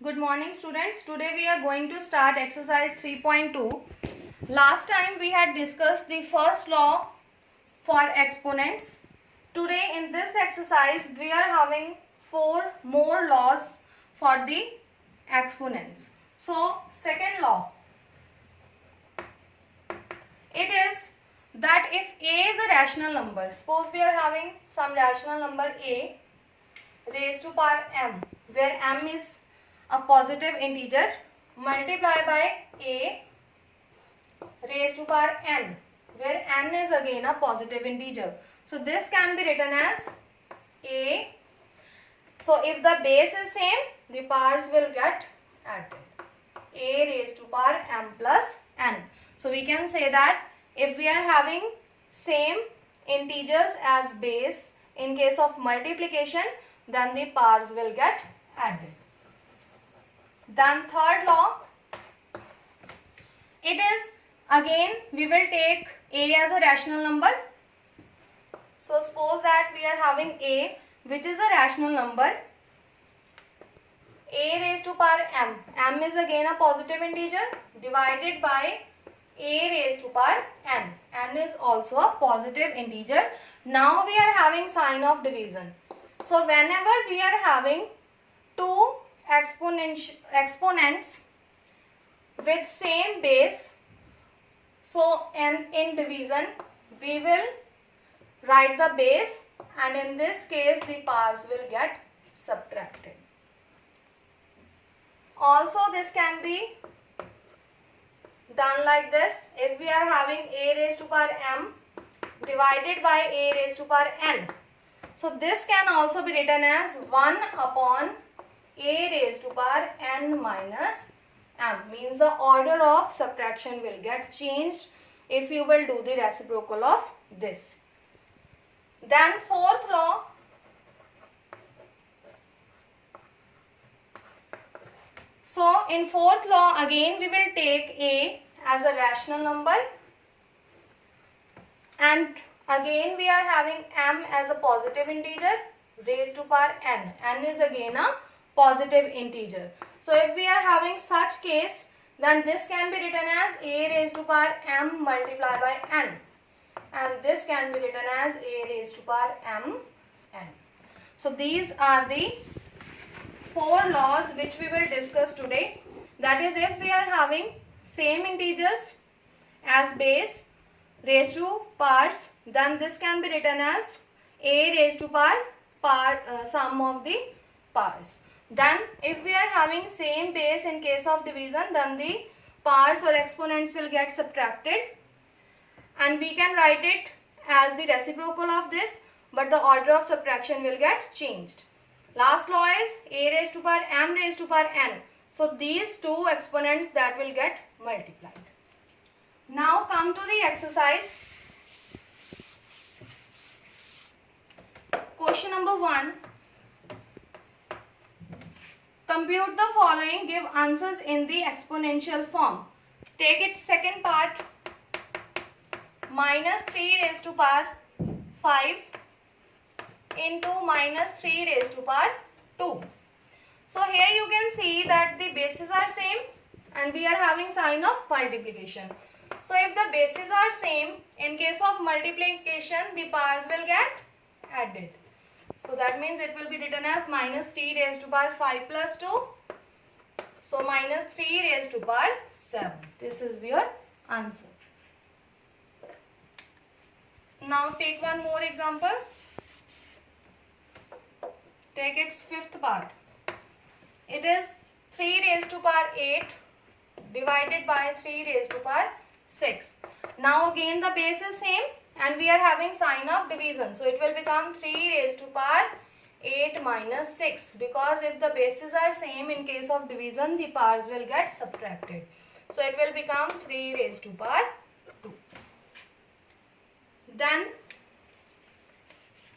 Good morning students. Today we are going to start exercise 3.2. Last time we had discussed the first law for exponents. Today in this exercise we are having 4 more laws for the exponents. So second law, it is that if a is a rational number, suppose we are having some rational number a raised to power m, where m is a positive integer, multiply by a raised to power n, where n is again a positive integer. So this can be written as a. So if the base is same, the powers will get added. A raised to power m plus n. So we can say that if we are having same integers as base in case of multiplication, then the powers will get added. Then third law, it is again we will take a as a rational number. So suppose that we are having a which is a rational number, a raised to power m, m is again a positive integer, divided by a raised to power n, n is also a positive integer. Now we are having sign of division. So whenever we are having two exponents with same base, so in division we will write the base, and in this case the powers will get subtracted. Also this can be done like this. If we are having a raised to power m divided by a raised to power n, so this can also be written as 1 upon a raised to power n minus m, means the order of subtraction will get changed if you will do the reciprocal of this. Then fourth law, so in fourth law again we will take a as a rational number, and again we are having m as a positive integer raised to power n, n is again a positive integer. So if we are having such case, then this can be written as a raised to power m multiplied by n, and this can be written as a raised to power m n. So these are the 4 laws which we will discuss today. That is, if we are having same integers as base raised to powers, then this can be written as a raised to power sum of the powers. Then if we are having same base in case of division, then the powers or exponents will get subtracted, and we can write it as the reciprocal of this, but the order of subtraction will get changed. Last law is a raised to power m raised to power n. So these two exponents that will get multiplied. Now come to the exercise. Question number 1. Compute the following, give answers in the exponential form. Take its second part, minus 3 raised to power 5 into minus 3 raised to power 2. So here you can see that the bases are same and we are having sign of multiplication. So if the bases are same, in case of multiplication the powers will get added. So that means it will be written as minus 3 raised to power 5 plus 2. So minus 3 raised to power 7. This is your answer. Now take one more example. Take its fifth part. It is 3 raised to power 8 divided by 3 raised to power 6. Now again the base is same and we are having sign of division. So it will become 3 raised to power 8 minus 6, because if the bases are same in case of division the powers will get subtracted. So it will become 3 raised to power 2. Then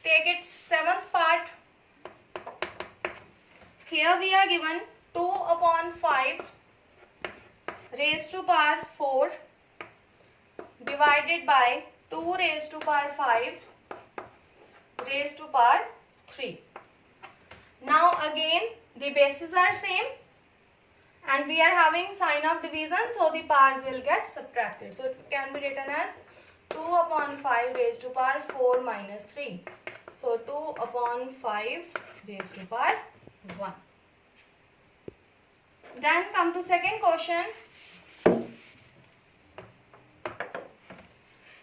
take its seventh part. Here we are given 2 upon 5 raised to power 4 divided by 2 raised to power 5 raised to power 3. Now again the bases are same and we are having sign of division, so the powers will get subtracted. So it can be written as 2 upon 5 raised to power 4 minus 3. So 2 upon 5 raised to power 1. Then come to second question.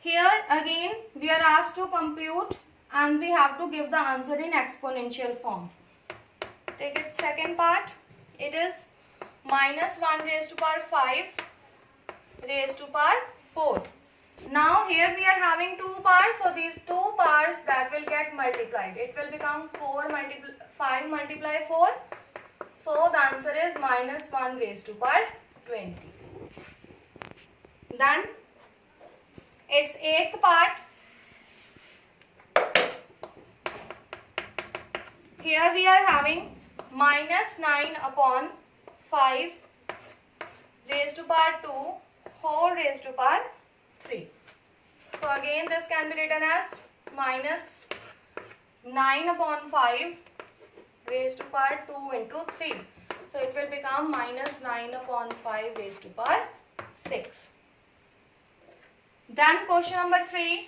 Here again we are asked to compute and we have to give the answer in exponential form. Take it second part. It is minus 1 raised to power 5 raised to power 4. Now here we are having two powers, so these two powers that will get multiplied. It will become 5 multiply 4. So the answer is minus 1 raised to power 20. Then its eighth part. Here we are having minus 9 upon 5 raised to power 2 whole raised to power 3. So again this can be written as minus 9 upon 5 raised to power 2 into 3. So it will become minus 9 upon 5 raised to power 6. Then question number 3,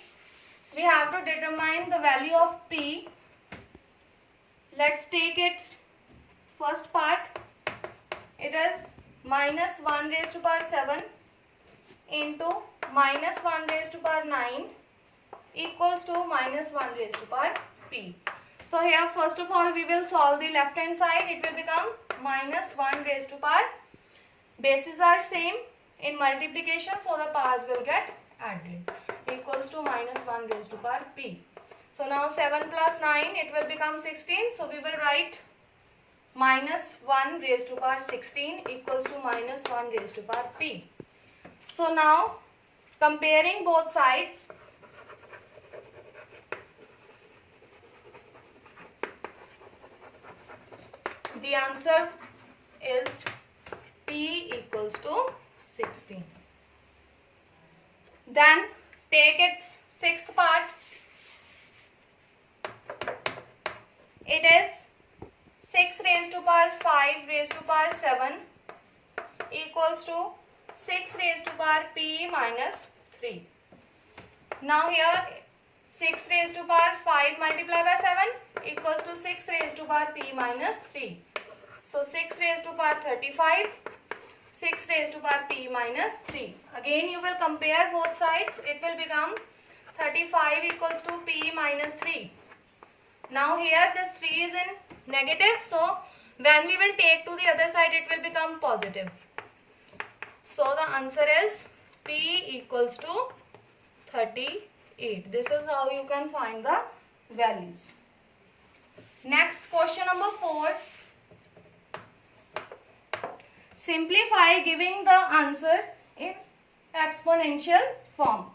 we have to determine the value of P. Let's take its first part. It is minus 1 raised to power 7 into minus 1 raised to power 9 equals to minus 1 raised to power P. So here first of all we will solve the left hand side. It will become minus 1 raised to power. Bases are same in multiplication, so the powers will get added, equals to minus 1 raised to power P. So now 7 plus 9, it will become 16. So we will write minus 1 raised to power 16 equals to minus 1 raised to power P. So now comparing both sides, the answer is P equals to 16. Then take its sixth part. It is 6 raised to power 5 raised to power 7 equals to 6 raised to power P minus 3. Now here 6 raised to power 5 multiplied by 7 equals to 6 raised to power P minus 3. So 6 raised to power 35, 6 raised to power P minus 3. Again you will compare both sides. It will become 35 equals to P minus 3. Now here this 3 is in negative, so when we will take to the other side it will become positive. So the answer is P equals to 38. This is how you can find the values. Next question number 4. Simplify giving the answer in exponential form.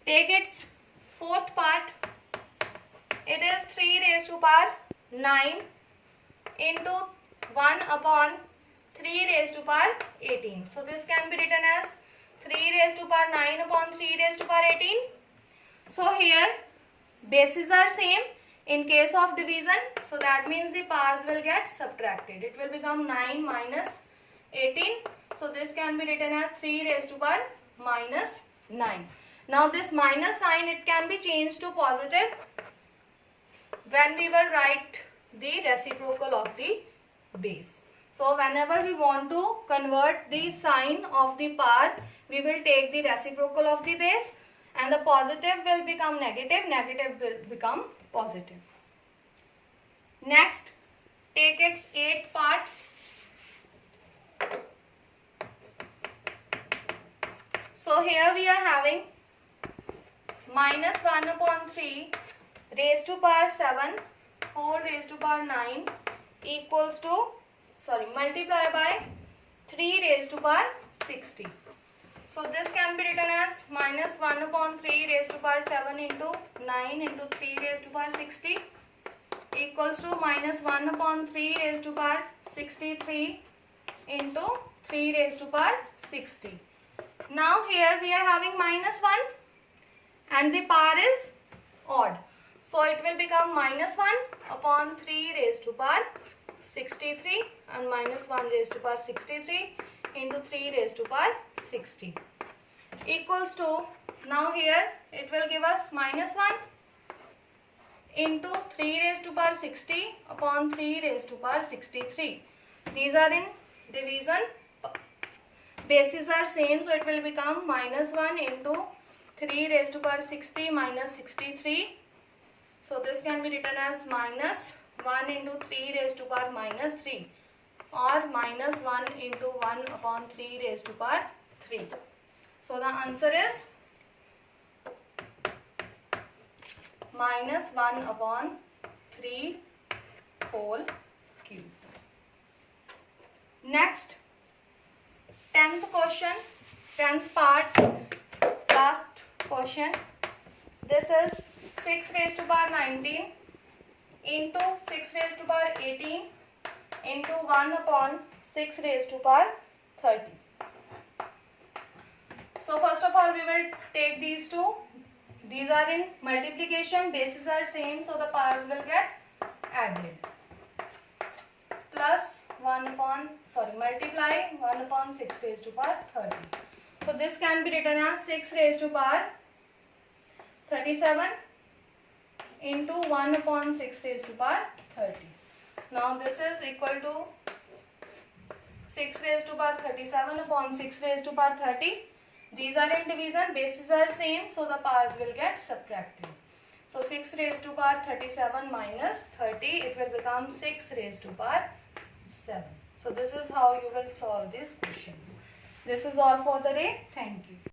Take its fourth part. It is 3 raised to power 9 into 1 upon 3 raised to power 18. So this can be written as 3 raised to power 9 upon 3 raised to power 18. So here bases are same in case of division. So that means the powers will get subtracted. It will become 9 minus 18. So this can be written as 3 raised to power minus 9. Now this minus sign, it can be changed to positive when we will write the reciprocal of the base. So whenever we want to convert the sign of the power, we will take the reciprocal of the base and the positive will become negative, negative will become positive. Next, take its eighth part. So here we are having minus 1 upon 3 raised to power 7 whole raised to power 9 equals to, multiply by 3 raised to power 60. So this can be written as minus 1 upon 3 raised to power 7 into 9 into 3 raised to power 60 equals to minus 1 upon 3 raised to power 63 into 3 raised to power 60. Now here we are having minus 1 and the power is odd. So it will become minus 1 upon 3 raised to power 63 and minus 1 raised to power 63 into 3 raised to power 60 equals to, now here it will give us minus 1 into 3 raised to power 60 upon 3 raised to power 63. These are in division. Bases are same, so it will become minus 1 into 3 raised to power 60 minus 63. So this can be written as minus 1 into 3 raised to power minus 3 or minus 1 into 1 upon 3 raised to power 3. So the answer is minus 1 upon 3 whole cube. Next, 10th question, 10th part, last question. This is 6 raised to power 19 into 6 raised to power 18 into 1 upon 6 raised to power 30. So first of all we will take these two. These are in multiplication, bases are same, so the powers will get added. Plus 1 upon, multiply 1 upon 6 raised to power 30. So this can be written as 6 raised to power 37 into 1 upon 6 raised to power 30. Now this is equal to 6 raised to power 37 upon 6 raised to power 30. These are in division, bases are same, so the powers will get subtracted. So 6 raised to power 37 minus 30, it will become 6 raised to power 7. So this is how you will solve these questions. This is all for the day. Thank you.